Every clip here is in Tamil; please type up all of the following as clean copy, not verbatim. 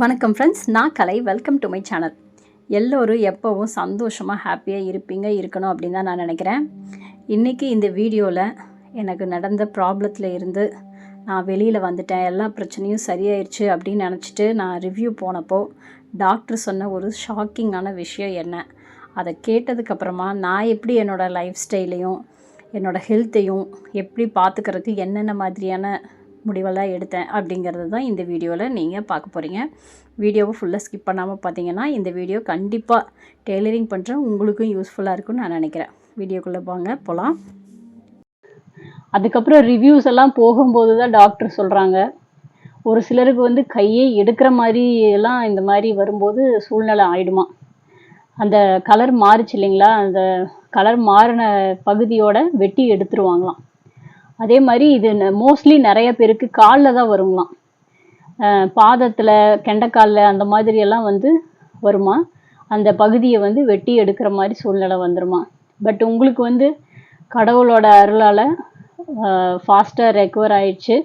வணக்கம் ஃப்ரெண்ட்ஸ், நான் Kalai. Welcome to my channel. எல்லோரும் எப்போவும் சந்தோஷமாக ஹாப்பியாக இருக்கணும் அப்படின்னு தான் நான் நினைக்கிறேன். இன்றைக்கி இந்த வீடியோவில் எனக்கு நடந்த ப்ராப்ளத்தில் இருந்து நான் வெளியில் வந்துட்டேன், எல்லா பிரச்சனையும் சரியாயிடுச்சு அப்படின்னு நினச்சிட்டு நான் ரிவ்யூ போனப்போ டாக்டர் சொன்ன ஒரு ஷாக்கிங்கான விஷயம் என்ன, அதை கேட்டதுக்கப்புறமா நான் எப்படி என்னோடய லைஃப் ஸ்டைலையும் என்னோடய ஹெல்த்தையும் எப்படி பார்த்துக்கிறதுக்கு என்னென்ன மாதிரியான முடிவெல்லாம் எடுத்தேன் அப்படிங்கிறது தான் இந்த வீடியோவில் நீங்கள் பார்க்க போகிறீங்க. வீடியோவை ஃபுல்லாக ஸ்கிப் பண்ணாமல் பார்த்தீங்கன்னா இந்த வீடியோ கண்டிப்பாக டெய்லரிங் பண்ணுற உங்களுக்கும் யூஸ்ஃபுல்லாக இருக்கும்னு நான் நினைக்கிறேன். வீடியோக்குள்ளே போகலாம். அதுக்கப்புறம் ரிவ்யூஸ் எல்லாம் போகும்போது தான் டாக்டர் சொல்கிறாங்க, ஒரு சிலருக்கு கையை எடுக்கிற மாதிரி எல்லாம் இந்த மாதிரி வரும்போது சூழ்நிலை ஆகிடுமா. அந்த கலர் மாறுச்சு இல்லைங்களா, அந்த கலர் மாறின பகுதியோட வெட்டி எடுத்துருவாங்களாம். அதே மாதிரி இது மோஸ்ட்லி நிறைய பேருக்கு காலில் தான் வருங்களாம். பாதத்தில், கெண்டைக்காலில் அந்த மாதிரியெல்லாம் வருமா. அந்த பகுதியை வெட்டி எடுக்கிற மாதிரி சூழ்நிலை வந்துருமா. பட் உங்களுக்கு கடவுளோட அருளால் ஃபாஸ்ட்டாக ரெக்கவர் ஆயிடுச்சு,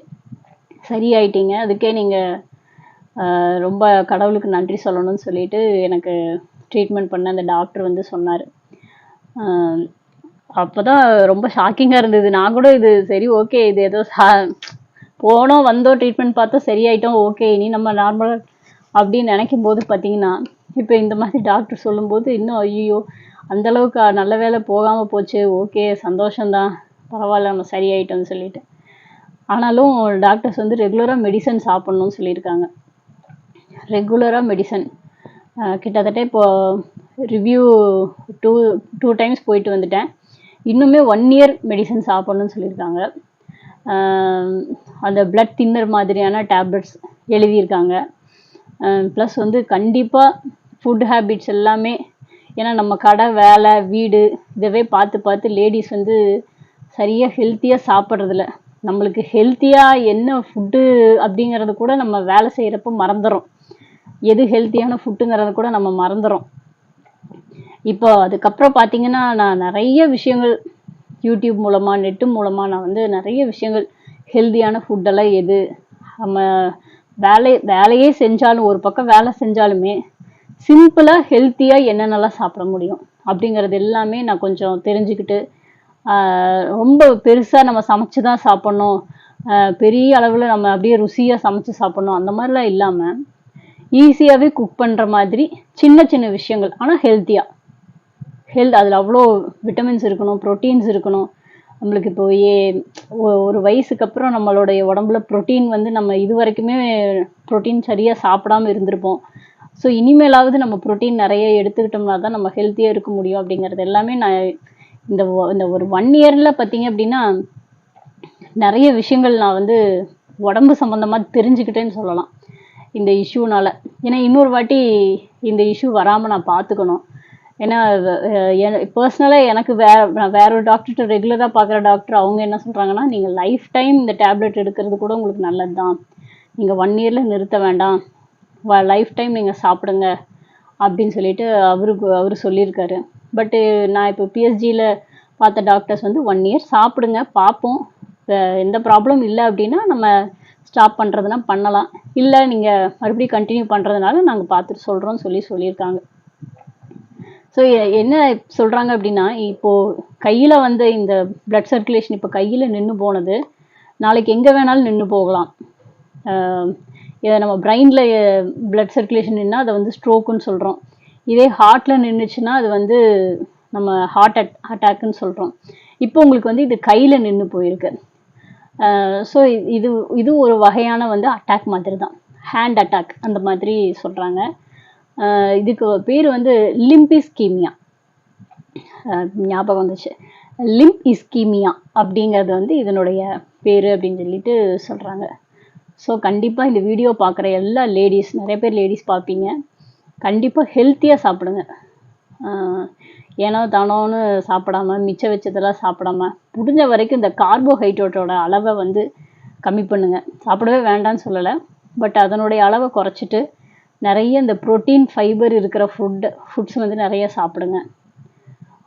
சரியாயிட்டீங்க. அதுக்கே நீங்கள் ரொம்ப கடவுளுக்கு நன்றி சொல்லணும்னு சொல்லிட்டு எனக்கு ட்ரீட்மெண்ட் பண்ண அந்த டாக்டர் சொன்னார். அப்போ தான் ரொம்ப ஷாக்கிங்காக இருந்தது. நான் கூட இது சரி ஓகே, இது ஏதோ போனோம் வந்தோம் ட்ரீட்மெண்ட் பார்த்தோம் சரியாயிட்டோம், ஓகே இனி நம்ம நார்மலாக அப்படின்னு நினைக்கும் போது பார்த்தீங்கன்னா, இப்போ இந்த மாதிரி டாக்டர் சொல்லும்போது இன்னும் ஐயோ அந்தளவுக்கு நல்ல வேலை போகாமல் போச்சு, ஓகே சந்தோஷம்தான், பரவாயில்ல நம்ம சரியாயிட்டோம்னு சொல்லிட்டு. ஆனாலும் டாக்டர்ஸ் ரெகுலராக மெடிசன் சாப்பிட்ணுன்னு சொல்லியிருக்காங்க. ரெகுலராக மெடிசன் கிட்டத்தட்ட இப்போது ரிவ்யூ டூ டைம்ஸ் போயிட்டு வந்துட்டேன். இன்னுமே 1 இயர் மெடிசன் சாப்பிட்ணுன்னு சொல்லியிருக்காங்க. அந்த பிளட் தின்னர் மாதிரியான டேப்லெட்ஸ் எழுதியிருக்காங்க. ப்ளஸ் கண்டிப்பாக ஃபுட் ஹேபிட்ஸ் எல்லாமே, ஏன்னா நம்ம கடை, வேலை, வீடு இதவே பார்த்து லேடிஸ் சரியாக ஹெல்த்தியாக சாப்பிட்றதில்ல. நம்மளுக்கு ஹெல்த்தியாக என்ன ஃபுட்டு அப்படிங்கிறது கூட நம்ம வேலை செய்கிறப்ப மறந்துடும். எது ஹெல்த்தியான ஃபுட்டுங்கிறத கூட நம்ம மறந்துடும். இப்போ அதுக்கப்புறம் பார்த்தீங்கன்னா, நான் நிறைய விஷயங்கள் யூடியூப் மூலமாக, நெட்டு மூலமாக நான் நிறைய விஷயங்கள் ஹெல்த்தியான ஃபுட்டெல்லாம் எது, நம்ம வேலையே செஞ்சாலும், ஒரு பக்கம் வேலை செஞ்சாலுமே சிம்பிளாக ஹெல்த்தியாக என்னென்னலாம் சாப்பிட முடியும் அப்படிங்கிறது எல்லாமே நான் கொஞ்சம் தெரிஞ்சுக்கிட்டு, ரொம்ப பெருசாக நம்ம சமைச்சு தான் சாப்பிட்ணும், பெரிய அளவில் நம்ம அப்படியே ருசியாக சமைச்சு சாப்பிட்ணும் அந்த மாதிரிலாம் இல்லாமல் ஈஸியாகவே குக் பண்ணுற மாதிரி சின்ன சின்ன விஷயங்கள், ஆனால் ஹெல்த்தியாக. அதில் அவ்வளோ விட்டமின்ஸ் இருக்கணும், ப்ரோட்டீன்ஸ் இருக்கணும். நம்மளுக்கு இப்போ ஒரு வயசுக்கு அப்புறம் நம்மளுடைய உடம்புல ப்ரோட்டீன் நம்ம இது வரைக்குமே ப்ரோட்டீன் சரியாக சாப்பிடாமல் இருந்திருப்போம். ஸோ இனிமேலாவது நம்ம ப்ரோட்டீன் நிறைய எடுத்துக்கிட்டோம்னா தான் நம்ம ஹெல்த்தியாக இருக்க முடியும் அப்படிங்கிறது எல்லாமே நான் இந்த ஒரு 1 இயரில் பார்த்தீங்க அப்படின்னா நிறைய விஷயங்கள் நான் உடம்பு சம்மந்தமாக தெரிஞ்சுக்கிட்டேன்னு சொல்லலாம் இந்த இஷ்யூனால். ஏன்னா இன்னொரு வாட்டி இந்த இஷ்யூ வராமல் நான் பார்த்துக்கணும். ஏன்னா பர்சனலாக எனக்கு நான் வேற ஒரு டாக்டர்கிட்ட ரெகுலராக பார்க்குற டாக்டர் அவங்க என்ன சொல்கிறாங்கன்னா, நீங்கள் லைஃப் டைம் இந்த டேப்லெட் எடுக்கிறது கூட உங்களுக்கு நல்லது தான், நீங்கள் 1 இயரில் நிறுத்த வேண்டாம், லைஃப் டைம் நீங்கள் சாப்பிடுங்க அப்படின்னு சொல்லிட்டு அவர் சொல்லியிருக்காரு. பட்டு நான் இப்போ பிஎஸ்ஜியில் பார்த்த டாக்டர்ஸ் 1 இயர் சாப்பிடுங்க, பார்ப்போம், எந்த ப்ராப்ளம் இல்லை அப்படின்னா நம்ம ஸ்டாப் பண்ணுறதுனா பண்ணலாம், இல்லை நீங்கள் மறுபடியும் கண்டினியூ பண்ணுறதுனால நாங்கள் பார்த்துட்டு சொல்கிறோன்னு சொல்லியிருக்காங்க. ஸோ என்ன சொல்கிறாங்க அப்படின்னா, இப்போது கையில் இந்த பிளட் சர்க்குலேஷன் இப்போ கையில் நின்று போனது நாளைக்கு எங்கே வேணாலும் நின்று போகலாம். இதை நம்ம பிரெயினில் பிளட் சர்க்குலேஷன் நின்னா அதை ஸ்ட்ரோக்குன்னு சொல்கிறோம். இதே ஹார்ட்டில் நின்றுச்சுன்னா அது நம்ம ஹார்ட் அட்டாக்குன்னு சொல்கிறோம். இப்போ உங்களுக்கு இது கையில் நின்று போயிருக்கு. ஸோ இது ஒரு வகையான அட்டாக் மாதிரி தான், ஹேண்ட் அட்டாக் அந்த மாதிரி சொல்கிறாங்க. இதுக்கு பேர் லிம்ப் இஸ்கீமியா, ஞாபகம் வந்துச்சு, லிம்ப் இஸ்கீமியா அப்படிங்கிறது இதனுடைய பேர் அப்படின்னு சொல்லிட்டு சொல்கிறாங்க. ஸோ கண்டிப்பாக இந்த வீடியோ பார்க்குற எல்லா லேடிஸ், நிறைய பேர் லேடிஸ் பார்ப்பீங்க, கண்டிப்பாக ஹெல்த்தியாக சாப்பிடுங்க. ஏனோ தானோன்னு சாப்பிடாம, மிச்சம் வச்சதெல்லாம் சாப்பிடாம, முடிஞ்ச வரைக்கும் இந்த கார்போஹைட்ரேட்டோட அளவை கம்மி பண்ணுங்கள். சாப்பிடவே வேண்டான்னு சொல்லலை, பட் அதனுடைய அளவை குறைச்சிட்டு நிறைய இந்த ப்ரோட்டீன், ஃபைபர் இருக்கிற ஃபுட்ஸ் நிறைய சாப்பிடுங்க.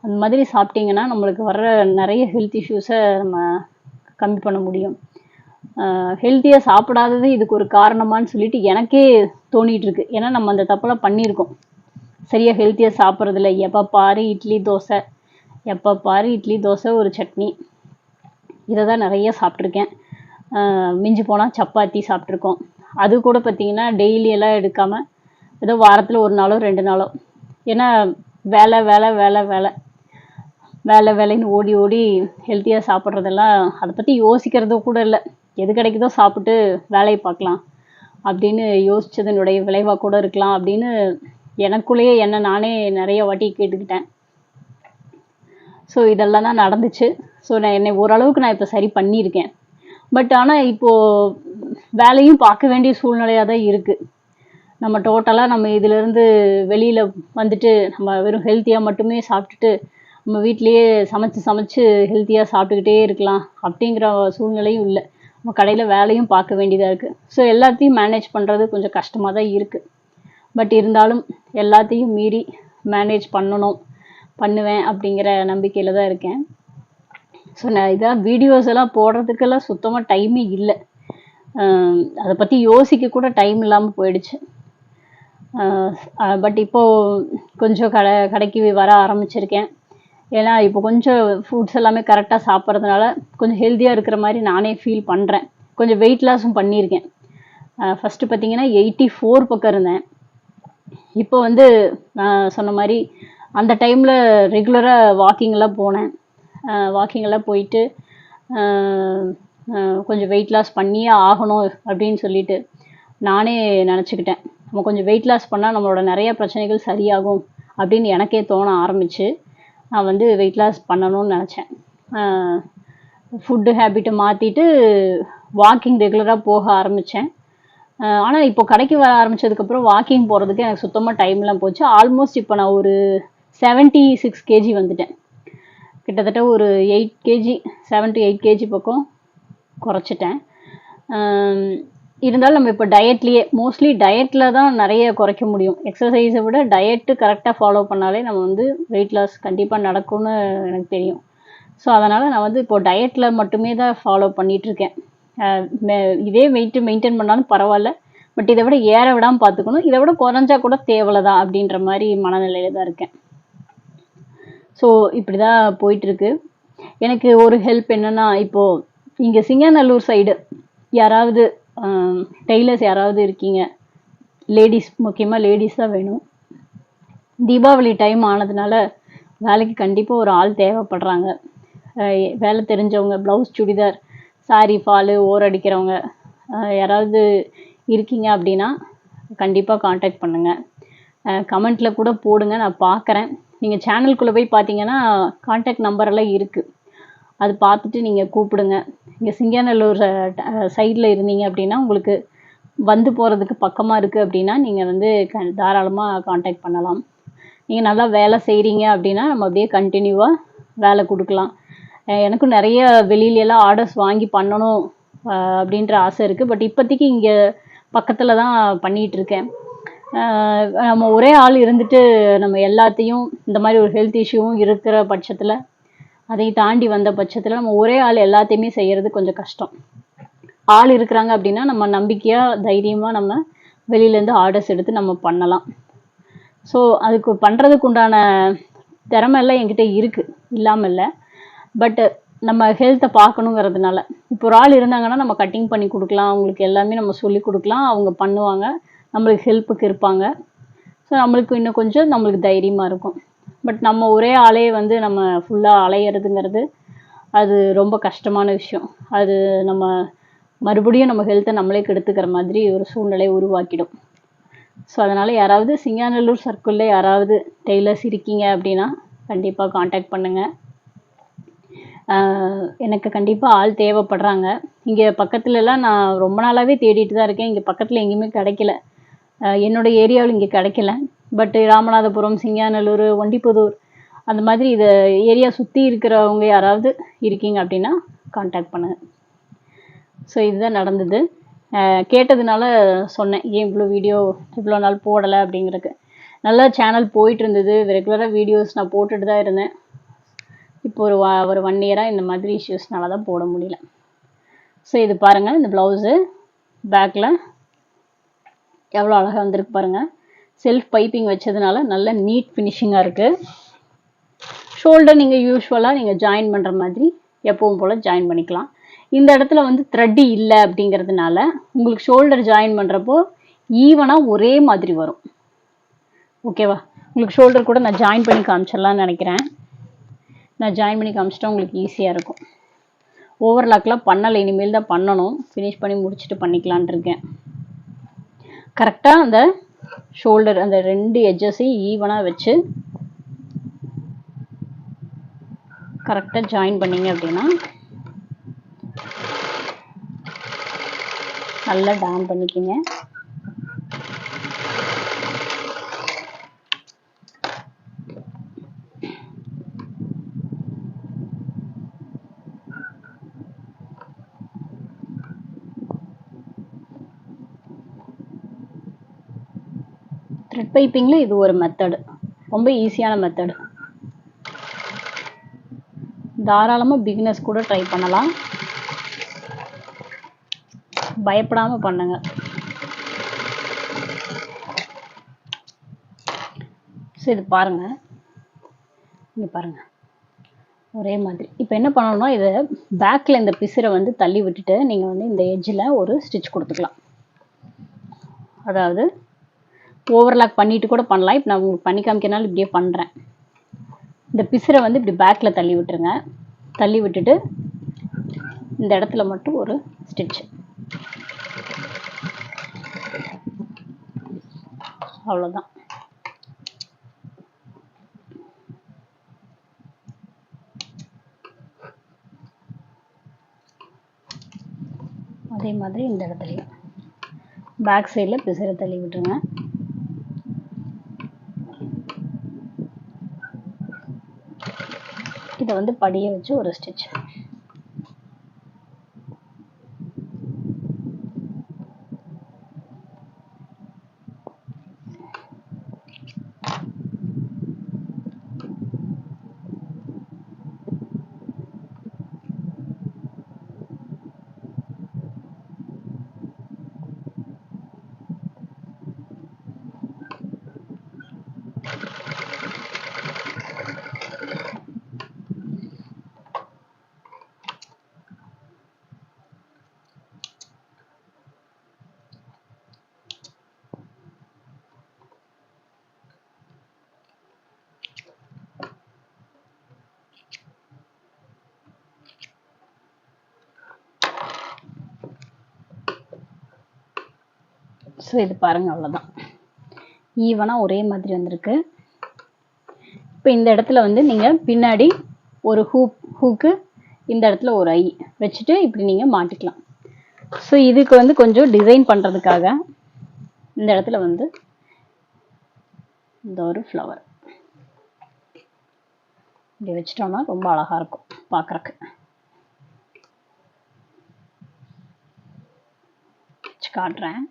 அந்த மாதிரி சாப்பிட்டிங்கன்னா நம்மளுக்கு வர்ற நிறைய ஹெல்த் இஷ்யூஸை நம்ம கம்மி பண்ண முடியும். ஹெல்த்தியாக சாப்பிடாதது இதுக்கு ஒரு காரணமான்னு சொல்லிட்டு எனக்கே தோணிட்டு இருக்கு. ஏன்னா நம்ம அந்த தப்பெல்லாம் பண்ணியிருக்கோம். சரியாக ஹெல்த்தியாக சாப்பிட்றதில்ல. எப்போ பாரு இட்லி தோசை, எப்போ பாரு இட்லி தோசை ஒரு சட்னி, இதை தான் நிறைய சாப்பிட்ருக்கேன். மிஞ்சி போனால் சப்பாத்தி சாப்பிட்ருக்கோம். அது கூட பார்த்திங்கன்னா டெய்லியெல்லாம் எடுக்காமல் ஏதோ வாரத்தில் ஒரு நாளோ 2 நாளோ. ஏன்னா வேலை வேலை வேலை வேலை வேலை வேலைன்னு ஓடி ஓடி ஹெல்த்தியாக சாப்பிட்றதெல்லாம் அதை பற்றி யோசிக்கிறதோ கூட இல்லை. எது கிடைக்குதோ சாப்பிட்டு வேலையை பார்க்கலாம் அப்படின்னு யோசிச்சதனுடைய விளைவாக கூட இருக்கலாம் அப்படின்னு எனக்குள்ளேயே என்ன நானே நிறைய வாட்டி கேட்டுக்கிட்டேன். ஸோ இதெல்லாம் தான் நடந்துச்சு. ஸோ நான் என்னை ஓரளவுக்கு நான் இப்போ சரி பண்ணியிருக்கேன். பட் ஆனால் இப்போது வேலையும் பார்க்க வேண்டிய சூழ்நிலையாக தான் இருக்குது. நம்ம டோட்டலாக நம்ம இதிலேருந்து வெளியில் வந்துட்டு நம்ம வெறும் ஹெல்த்தியாக மட்டுமே சாப்பிட்டுட்டு நம்ம வீட்டிலையே சமைச்சு ஹெல்த்தியாக சாப்பிட்டுக்கிட்டே இருக்கலாம் அப்படிங்கிற சூழ்நிலையும் இல்லை. நம்ம கடையில் வேலையும் பார்க்க வேண்டியதாக இருக்குது. ஸோ எல்லாத்தையும் மேனேஜ் பண்ணுறது கொஞ்சம் கஷ்டமாக தான் இருக்குது. பட் இருந்தாலும் எல்லாத்தையும் மீறி மேனேஜ் பண்ணுவேன் அப்படிங்கிற நம்பிக்கையில் தான் இருக்கேன். ஸோ நான் இதான் வீடியோஸ் எல்லாம் போடுறதுக்கெல்லாம் சுத்தமாக டைமே இல்லை. அதை பற்றி யோசிக்க கூட டைம் இல்லாமல் போயிடுச்சு. பட் இப்போது கொஞ்சம் கடைக்கு வர ஆரம்பிச்சிருக்கேன். ஏன்னா இப்போ கொஞ்சம் ஃபுட்ஸ் எல்லாமே கரெக்டாக சாப்பிட்றதுனால கொஞ்சம் ஹெல்த்தியாக இருக்கிற மாதிரி நானே ஃபீல் பண்ணுறேன். கொஞ்சம் வெயிட் லாஸும் பண்ணியிருக்கேன். ஃபஸ்ட்டு பார்த்திங்கன்னா 84 பக்கம் இருந்தேன். இப்போ வந்து நான் சொன்ன மாதிரி அந்த டைமில் ரெகுலராக வாக்கிங்கெல்லாம் போனேன். வாக்கிங்கெல்லாம் போயிட்டு கொஞ்சம் வெயிட் லாஸ் பண்ணியே ஆகணும் அப்படின்னு சொல்லிட்டு நானே நினச்சிக்கிட்டேன். நம்ம கொஞ்சம் வெயிட் லாஸ் பண்ணால் நம்மளோட நிறைய பிரச்சனைகள் சரியாகும் அப்படின்னு எனக்கே தோண ஆரம்பிச்சு நான் வந்து வெயிட் லாஸ் பண்ணணும்னு நினச்சேன். ஃபுட்டு ஹேபிட்டை மாற்றிட்டு வாக்கிங் ரெகுலராக போக ஆரம்பித்தேன். ஆனால் இப்போ கடைக்கு வர ஆரம்பித்ததுக்கப்புறம் வாக்கிங் போகிறதுக்கு எனக்கு சுத்தமாக டைம்லாம் போச்சு. ஆல்மோஸ்ட் இப்போ நான் ஒரு 76 kg வந்துட்டேன். கிட்டத்தட்ட ஒரு 7 to 8 kg பக்கம் குறைச்சிட்டேன். இருந்தாலும் நம்ம இப்போ மோஸ்ட்லி டயட்டில் தான் நிறைய குறைக்க முடியும். எக்ஸசைஸை விட டயட்டு கரெக்டாக ஃபாலோ பண்ணாலே நம்ம வந்து வெயிட் லாஸ் கண்டிப்பாக நடக்கும்னு எனக்கு தெரியும். ஸோ அதனால் நான் வந்து இப்போ டயட்டில் மட்டுமே தான் ஃபாலோ பண்ணிகிட்ருக்கேன். இதே வெயிட்டு மெயின்டைன் பண்ணாலும் பரவாயில்ல, பட் இதை விட ஏற விடாமல் பார்த்துக்கணும். இதை விட குறைஞ்சா கூட தேவலை தான் அப்படின்ற மாதிரி மனநிலையில் தான் இருக்கேன். ஸோ இப்படி தான் போயிட்டுருக்கு. எனக்கு ஒரு ஹெல்ப் என்னென்னா, இப்போது இங்கே சிங்காநல்லூர் சைடு யாராவது டெய்லர்ஸ் யாராவது இருக்கீங்க, லேடிஸ், முக்கியமாக லேடிஸ் தான் வேணும். தீபாவளி டைம் ஆனதுனால வேலைக்கு கண்டிப்பாக ஒரு ஆள் தேவைப்படுறாங்க. வேலை தெரிஞ்சவங்க, ப்ளவுஸ், சுடிதார், சாரி, ஃபாலு, ஓர் அடிக்கிறவங்க யாராவது இருக்கீங்க அப்படின்னா கண்டிப்பாக காண்டாக்ட் பண்ணுங்கள். கமெண்ட்டில் கூட போடுங்க, நான் பார்க்குறேன். நீங்கள் சேனலுக்குள்ளே போய் பார்த்தீங்கன்னா காண்டாக்ட் நம்பரெல்லாம் இருக்குது. அது பார்த்துட்டு நீங்கள் கூப்பிடுங்க. இங்கே சிங்காநல்லூர் சைடில் இருந்தீங்க அப்படின்னா உங்களுக்கு வந்து போகிறதுக்கு பக்கமாக இருக்குது அப்படின்னா நீங்கள் வந்து தாராளமாக காண்டாக்ட் பண்ணலாம். நீங்கள் நல்லா வேலை செய்கிறீங்க அப்படின்னா நம்ம அப்படியே கண்டினியூவாக வேலை கொடுக்கலாம். எனக்கும் நிறைய வெளியிலலாம் ஆர்டர்ஸ் வாங்கி பண்ணணும் அப்படின்ற ஆசை இருக்குது. பட் இப்போதைக்கு இங்கே பக்கத்தில் தான் பண்ணிகிட்ருக்கேன். நம்ம ஒரே ஆள் இருந்துட்டு நம்ம எல்லாத்தையும் இந்த மாதிரி ஒரு ஹெல்த் இஷ்யூவும் இருக்கிற பட்சத்தில், அதை தாண்டி வந்த பட்சத்தில் நம்ம ஒரே ஆள் எல்லாத்தையுமே செய்கிறது கொஞ்சம் கஷ்டம். ஆள் இருக்கிறாங்க அப்படின்னா நம்ம நம்பிக்கையாக தைரியமாக நம்ம வெளியிலேருந்து ஆர்டர்ஸ் எடுத்து நம்ம பண்ணலாம். ஸோ அதுக்கு பண்ணுறதுக்கு உண்டான திறமையெல்லாம் என்கிட்ட இருக்குது, இல்லாமல் இல்லை. பட்டு நம்ம ஹெல்த்தை பார்க்கணுங்கிறதுனால இப்போ ஒரு ஆள் இருந்தாங்கன்னா நம்ம கட்டிங் பண்ணி கொடுக்கலாம், அவங்களுக்கு எல்லாமே நம்ம சொல்லி கொடுக்கலாம், அவங்க பண்ணுவாங்க, நம்மளுக்கு ஹெல்ப்புக்கு இருப்பாங்க. ஸோ நம்மளுக்கு இன்னும் கொஞ்சம் நம்மளுக்கு தைரியமாக இருக்கும். பட் நம்ம ஒரே ஆளே வந்து நம்ம ஃபுல்லாக அலையிறதுங்கிறது அது ரொம்ப கஷ்டமான விஷயம். அது நம்ம மறுபடியும் நம்ம ஹெல்த்தை நம்மளே கெடுத்துக்கிற மாதிரி ஒரு சூழ்நிலை உருவாக்கிடும். ஸோ அதனால் யாராவது சிங்காநல்லூர் சர்க்கிளில் யாராவது டெய்லர்ஸ் இருக்கீங்க அப்படின்னா கண்டிப்பாக காண்டாக்ட் பண்ணுங்கள். எனக்கு கண்டிப்பாக ஆள் தேவைப்படுறாங்க. இங்கே பக்கத்துலலாம் நான் ரொம்ப நாளாகவே தேடிட்டு தான் இருக்கேன். இங்கே பக்கத்தில் எங்கேயுமே கிடைக்கல. என்னோடய ஏரியாவில் இங்கே கிடைக்கல. பட் ராமநாதபுரம், சிங்காநல்லூர், ஒண்டிப்புதூர் அந்த மாதிரி இதை ஏரியா சுற்றி இருக்கிறவங்க யாராவது இருக்கீங்க அப்படின்னா காண்டாக்ட் பண்ணுங்கள். ஸோ இதுதான் நடந்தது. கேட்டதுனால சொன்னேன், ஏன் இவ்வளோ நாள் போடலை அப்படிங்கிறதுக்கு. நல்லா சேனல் போயிட்டு இருந்தது, ரெகுலராக வீடியோஸ் நான் போட்டுட்டு தான் இருந்தேன். இப்போ ஒரு 1 இயராக இந்த மாதிரி இஷ்யூஸ்னால தான் போட முடியல. ஸோ இது பாருங்கள், இந்த ப்ளவுஸு பேக்கில் எவ்வளோ அழகாக வந்திருக்கு பாருங்கள். செல்ஃப் பைப்பிங் வச்சதுனால நல்ல நீட் ஃபினிஷிங்காக இருக்குது. ஷோல்டர் நீங்கள் யூஸ்வலாக நீங்கள் ஜாயின் பண்ணுற மாதிரி எப்பவும் போல் ஜாயின் பண்ணிக்கலாம். இந்த இடத்துல வந்து த்ரெட்டு இல்லை அப்படிங்கிறதுனால உங்களுக்கு ஷோல்டர் ஜாயின் பண்ணுறப்போ ஈவனாக ஒரே மாதிரி வரும். ஓகேவா? உங்களுக்கு ஷோல்டர் கூட நான் ஜாயின் பண்ணி காமிச்சிடலான்னு நினைக்கிறேன். நான் ஜாயின் பண்ணி காமிச்சிட்டா உங்களுக்கு ஈஸியாக இருக்கும். ஓவர்லாக்லாம் பண்ணலை, இனிமேல் தான் பண்ணணும். ஃபினிஷ் பண்ணி முடிச்சுட்டு பண்ணிக்கலான் இருக்கேன். கரெக்டாக அந்த ஷோல்டர் அந்த 2 எட்ஜஸையும் ஈவனாக வச்சு கரெக்டாக ஜாயின் பண்ணிங்க அப்படின்னா நல்லா டான் பண்ணிக்கிங்க. த்ரெட் பைப்பிங்கில் இது ஒரு மெத்தடு, ரொம்ப ஈஸியான மெத்தடு. தாராளமாக பிகினர்ஸ் கூட ட்ரை பண்ணலாம், பயப்படாமல் பண்ணுங்க. ஸோ இது பாருங்கள், இங்கே பாருங்கள் ஒரே மாதிரி. இப்போ என்ன பண்ணணும்னா இதை பேக்கில் இந்த பிசிரை வந்து தள்ளி விட்டுட்டு நீங்கள் வந்து இந்த எட்ஜில் ஒரு ஸ்டிச் கொடுத்துக்கலாம். அதாவது ஓவர்லாக் பண்ணிட்டு கூட பண்ணலாம். இப்போ நான் உங்களுக்கு பண்ணி காமிக்கிறனால இப்படியே பண்ணுறேன். இந்த பிசிரை வந்து இப்படி பேக்கில் தள்ளி விட்டுருங்க. தள்ளி விட்டுட்டு இந்த இடத்துல மட்டும் ஒரு ஸ்டிச், அவ்வளோதான். அதே மாதிரி இந்த இடத்துலையும் பேக் சைடில் பிசிரை தள்ளி விட்டுருங்க. இதை வந்து படியை வச்சு ஒரு ஸ்டிச். ஸோ இது பாருங்கள், அவ்வளோதான். ஈவனாக ஒரே மாதிரி வந்திருக்கு. இப்போ இந்த இடத்துல வந்து நீங்கள் பின்னாடி ஒரு ஹூக்கு இந்த இடத்துல ஒரு ஐ வச்சுட்டு இப்படி நீங்கள் மாட்டிக்கலாம். ஸோ இதுக்கு வந்து கொஞ்சம் டிசைன் பண்ணுறதுக்காக இந்த இடத்துல வந்து இந்த ஒரு ஃப்ளவர் இப்படி வச்சிட்டோம்னா ரொம்ப அழகாக இருக்கும் பார்க்குறக்கு. வச்சு காட்டுறேன்.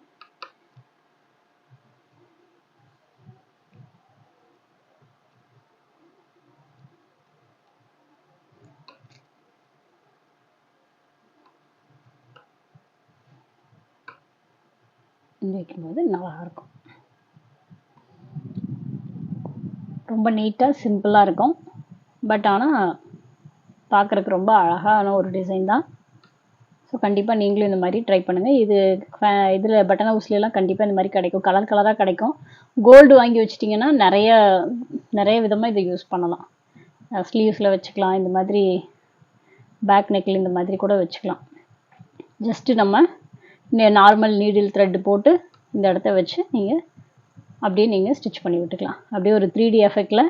வைக்கும்போது நல்லா இருக்கும். ரொம்ப நீட்டாக சிம்பிளாக இருக்கும். பட் ஆனால் பார்க்குறக்கு ரொம்ப அழகான ஒரு டிசைன் தான். ஸோ கண்டிப்பாக நீங்களும் இந்த மாதிரி ட்ரை பண்ணுங்கள். இதில் பட்டன் ஹவுஸ்லாம் கண்டிப்பாக இந்த மாதிரி கிடைக்கும், கலர் கலராக கிடைக்கும். கோல்டு வாங்கி வச்சிட்டிங்கன்னா நிறைய விதமாக இதை யூஸ் பண்ணலாம். ஸ்லீவ்ஸில் வச்சுக்கலாம், இந்த மாதிரி பேக் நெக்கில் இந்த மாதிரி கூட வச்சுக்கலாம். ஜஸ்ட்டு நம்ம நார்மல் நீடில் த்ரெட் போட்டு இந்த இடத்த வச்சு அப்படியே நீங்கள் ஸ்டிச் பண்ணி விட்டுக்கலாம். அப்படியே ஒரு 3D எஃபெக்டில்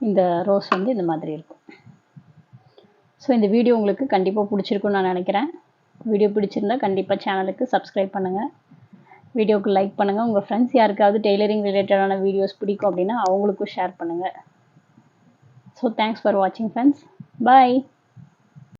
இந்த ரோஸ் வந்து இந்த மாதிரி இருக்கும். ஸோ இந்த வீடியோ உங்களுக்கு கண்டிப்பாக பிடிச்சிருக்குன்னு நான் நினைக்கிறேன். வீடியோ பிடிச்சிருந்தா கண்டிப்பாக சேனலுக்கு சப்ஸ்கிரைப் பண்ணுங்கள், வீடியோவுக்கு லைக் பண்ணுங்கள். உங்கள் ஃப்ரெண்ட்ஸ் யாருக்காவது டெய்லரிங் ரிலேட்டடான வீடியோஸ் பிடிக்கும் அப்படின்னா அவங்களுக்கும் ஷேர் பண்ணுங்கள். ஸோ தேங்க்ஸ் ஃபார் வாட்சிங் ஃப்ரெண்ட்ஸ். பாய்.